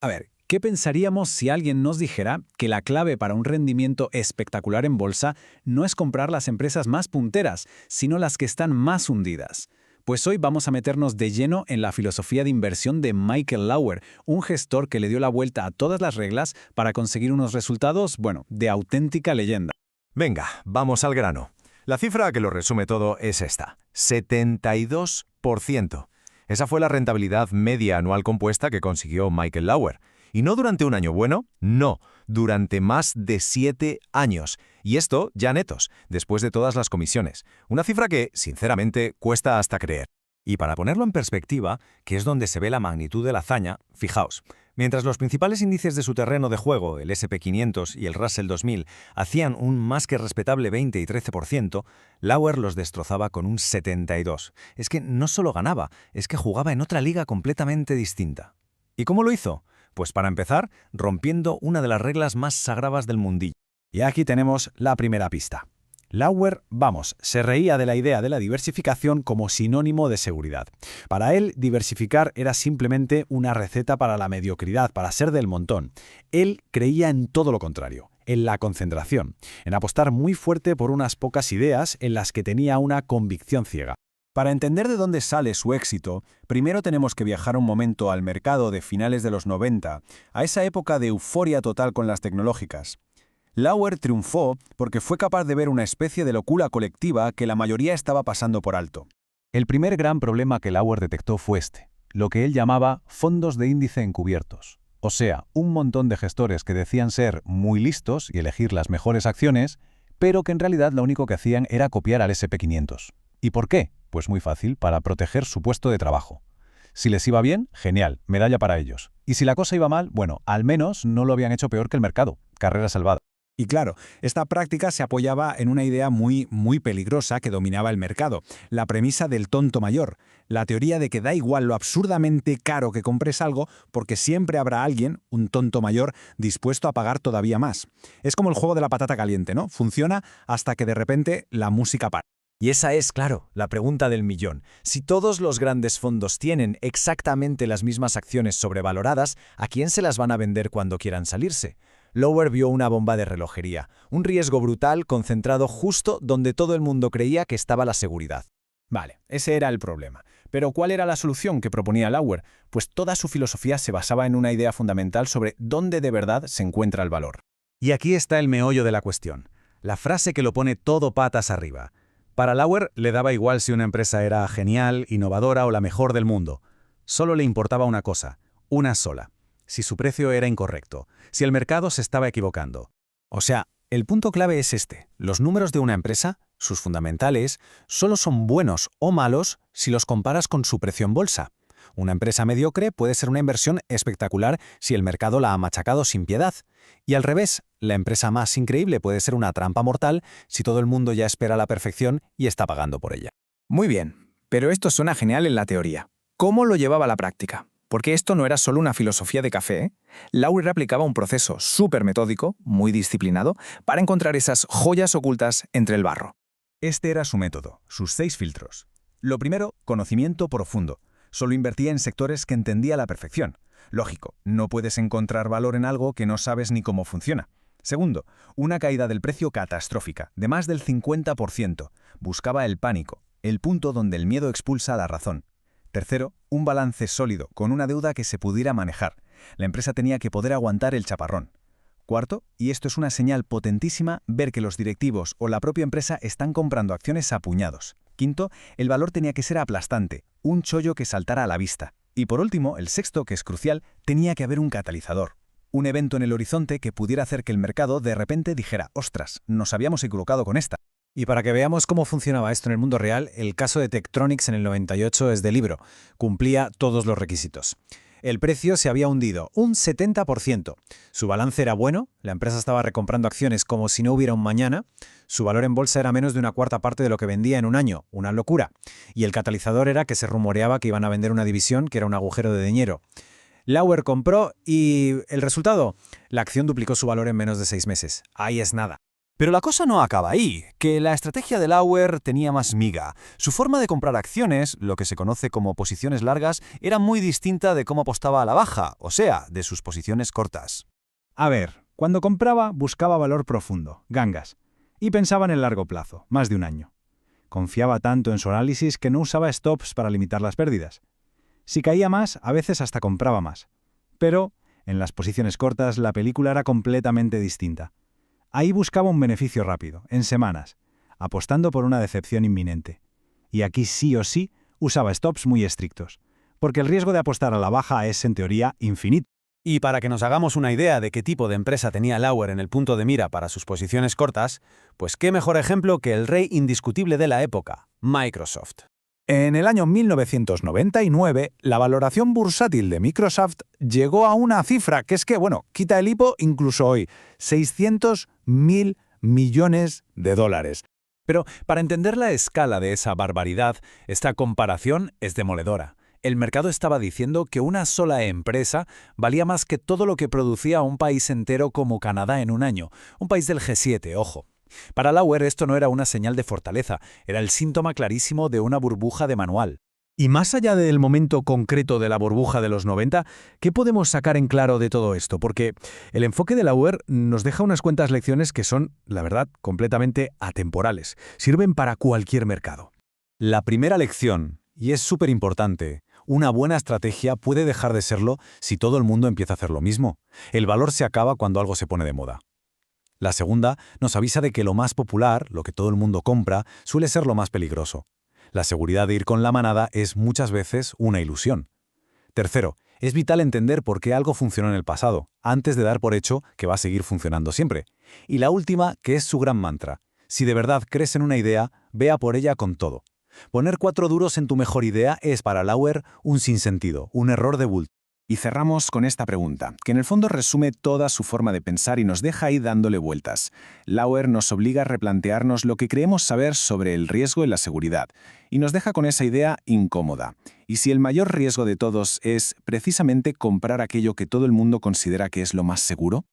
A ver, ¿qué pensaríamos si alguien nos dijera que la clave para un rendimiento espectacular en bolsa no es comprar las empresas más punteras, sino las que están más hundidas? Pues hoy vamos a meternos de lleno en la filosofía de inversión de Michael Lauer, un gestor que le dio la vuelta a todas las reglas para conseguir unos resultados, bueno, de auténtica leyenda. Venga, vamos al grano. La cifra que lo resume todo es esta: 72%. Esa fue la rentabilidad media anual compuesta que consiguió Michael Lauer. Y no durante un año bueno, no, durante más de 7 años. Y esto ya netos, después de todas las comisiones. Una cifra que, sinceramente, cuesta hasta creer. Y para ponerlo en perspectiva, que es donde se ve la magnitud de la hazaña, fijaos, mientras los principales índices de su terreno de juego, el S&P 500 y el Russell 2000, hacían un más que respetable 20 y 13%, Lauer los destrozaba con un 72%. Es que no solo ganaba, es que jugaba en otra liga completamente distinta. ¿Y cómo lo hizo? Pues para empezar, rompiendo una de las reglas más sagradas del mundillo. Y aquí tenemos la primera pista. Lauer, se reía de la idea de la diversificación como sinónimo de seguridad. Para él, diversificar era simplemente una receta para la mediocridad, para ser del montón. Él creía en todo lo contrario, en la concentración, en apostar muy fuerte por unas pocas ideas en las que tenía una convicción ciega. Para entender de dónde sale su éxito, primero tenemos que viajar un momento al mercado de finales de los 90, a esa época de euforia total con las tecnológicas. Lauer triunfó porque fue capaz de ver una especie de locura colectiva que la mayoría estaba pasando por alto. El primer gran problema que Lauer detectó fue lo que él llamaba fondos de índice encubiertos. O sea, un montón de gestores que decían ser muy listos y elegir las mejores acciones, pero que en realidad lo único que hacían era copiar al S&P 500. ¿Y por qué? Pues muy fácil, para proteger su puesto de trabajo. Si les iba bien, genial, medalla para ellos. Y si la cosa iba mal, bueno, al menos no lo habían hecho peor que el mercado. Carrera salvada. Y claro, esta práctica se apoyaba en una idea muy peligrosa que dominaba el mercado, la premisa del tonto mayor, la teoría de que da igual lo absurdamente caro que compres algo porque siempre habrá alguien, un tonto mayor, dispuesto a pagar todavía más. Es como el juego de la patata caliente, ¿no? Funciona hasta que de repente la música para. Y esa es, claro, la pregunta del millón. Si todos los grandes fondos tienen exactamente las mismas acciones sobrevaloradas, ¿a quién se las van a vender cuando quieran salirse? Lauer vio una bomba de relojería, un riesgo brutal concentrado justo donde todo el mundo creía que estaba la seguridad. Vale, ese era el problema. Pero ¿cuál era la solución que proponía Lauer? Pues toda su filosofía se basaba en una idea fundamental sobre dónde de verdad se encuentra el valor. Y aquí está el meollo de la cuestión, la frase que lo pone todo patas arriba. Para Lauer le daba igual si una empresa era genial, innovadora o la mejor del mundo. Solo le importaba una cosa, una sola: si su precio era incorrecto, si el mercado se estaba equivocando. O sea, el punto clave es los números de una empresa, sus fundamentales, solo son buenos o malos si los comparas con su precio en bolsa. Una empresa mediocre puede ser una inversión espectacular si el mercado la ha machacado sin piedad. Y al revés, la empresa más increíble puede ser una trampa mortal si todo el mundo ya espera la perfección y está pagando por ella. Muy bien, pero esto suena genial en la teoría. ¿Cómo lo llevaba a la práctica? Porque esto no era solo una filosofía de café, ¿eh? Lauer aplicaba un proceso súper metódico, muy disciplinado, para encontrar esas joyas ocultas entre el barro. Este era su método, sus 6 filtros. Lo primero, conocimiento profundo. Solo invertía en sectores que entendía a la perfección. Lógico, no puedes encontrar valor en algo que no sabes ni cómo funciona. Segundo, una caída del precio catastrófica, de más del 50%. Buscaba el pánico, el punto donde el miedo expulsa a la razón. Tercero, un balance sólido, con una deuda que se pudiera manejar. La empresa tenía que poder aguantar el chaparrón. Cuarto, y esto es una señal potentísima, ver que los directivos o la propia empresa están comprando acciones a puñados. Quinto, el valor tenía que ser aplastante, un chollo que saltara a la vista. Y por último, el sexto, que es crucial, tenía que haber un catalizador. Un evento en el horizonte que pudiera hacer que el mercado de repente dijera: «Ostras, nos habíamos equivocado con esta». Y para que veamos cómo funcionaba esto en el mundo real, el caso de Tektronix en el 98 es de libro. Cumplía todos los requisitos. El precio se había hundido un 70%. Su balance era bueno, la empresa estaba recomprando acciones como si no hubiera un mañana, su valor en bolsa era menos de una cuarta parte de lo que vendía en un año, una locura. Y el catalizador era que se rumoreaba que iban a vender una división que era un agujero de dinero. Lauer compró y ¿el resultado? La acción duplicó su valor en menos de 6 meses. Ahí es nada. Pero la cosa no acaba ahí, que la estrategia de Lauer tenía más miga. Su forma de comprar acciones, lo que se conoce como posiciones largas, era muy distinta de cómo apostaba a la baja, o sea, de sus posiciones cortas. A ver, cuando compraba buscaba valor profundo, gangas, y pensaba en el largo plazo, más de un año. Confiaba tanto en su análisis que no usaba stops para limitar las pérdidas. Si caía más, a veces hasta compraba más. Pero, en las posiciones cortas, la película era completamente distinta. Ahí buscaba un beneficio rápido, en semanas, apostando por una decepción inminente. Y aquí sí o sí usaba stops muy estrictos, porque el riesgo de apostar a la baja es, en teoría, infinito. Y para que nos hagamos una idea de qué tipo de empresa tenía Lauer en el punto de mira para sus posiciones cortas, pues qué mejor ejemplo que el rey indiscutible de la época, Microsoft. En el año 1999, la valoración bursátil de Microsoft llegó a una cifra que es que, quita el hipo incluso hoy, 600.000 millones de dólares. Pero para entender la escala de esa barbaridad, esta comparación es demoledora. El mercado estaba diciendo que una sola empresa valía más que todo lo que producía un país entero como Canadá en un año, un país del G7, ojo. Para Lauer esto no era una señal de fortaleza, era el síntoma clarísimo de una burbuja de manual. Y más allá del momento concreto de la burbuja de los 90, ¿qué podemos sacar en claro de todo esto? Porque el enfoque de Lauer nos deja unas cuantas lecciones que son, la verdad, completamente atemporales. Sirven para cualquier mercado. La primera lección, y es súper importante, una buena estrategia puede dejar de serlo si todo el mundo empieza a hacer lo mismo. El valor se acaba cuando algo se pone de moda. La segunda nos avisa de que lo más popular, lo que todo el mundo compra, suele ser lo más peligroso. La seguridad de ir con la manada es muchas veces una ilusión. Tercero, es vital entender por qué algo funcionó en el pasado, antes de dar por hecho que va a seguir funcionando siempre. Y la última, que es su gran mantra. Si de verdad crees en una idea, ve a por ella con todo. Poner 4 duros en tu mejor idea es para Lauer un sinsentido, un error de bulto. Y cerramos con esta pregunta, que en el fondo resume toda su forma de pensar y nos deja ahí dándole vueltas. Lauer nos obliga a replantearnos lo que creemos saber sobre el riesgo y la seguridad, y nos deja con esa idea incómoda. ¿Y si el mayor riesgo de todos es precisamente comprar aquello que todo el mundo considera que es lo más seguro?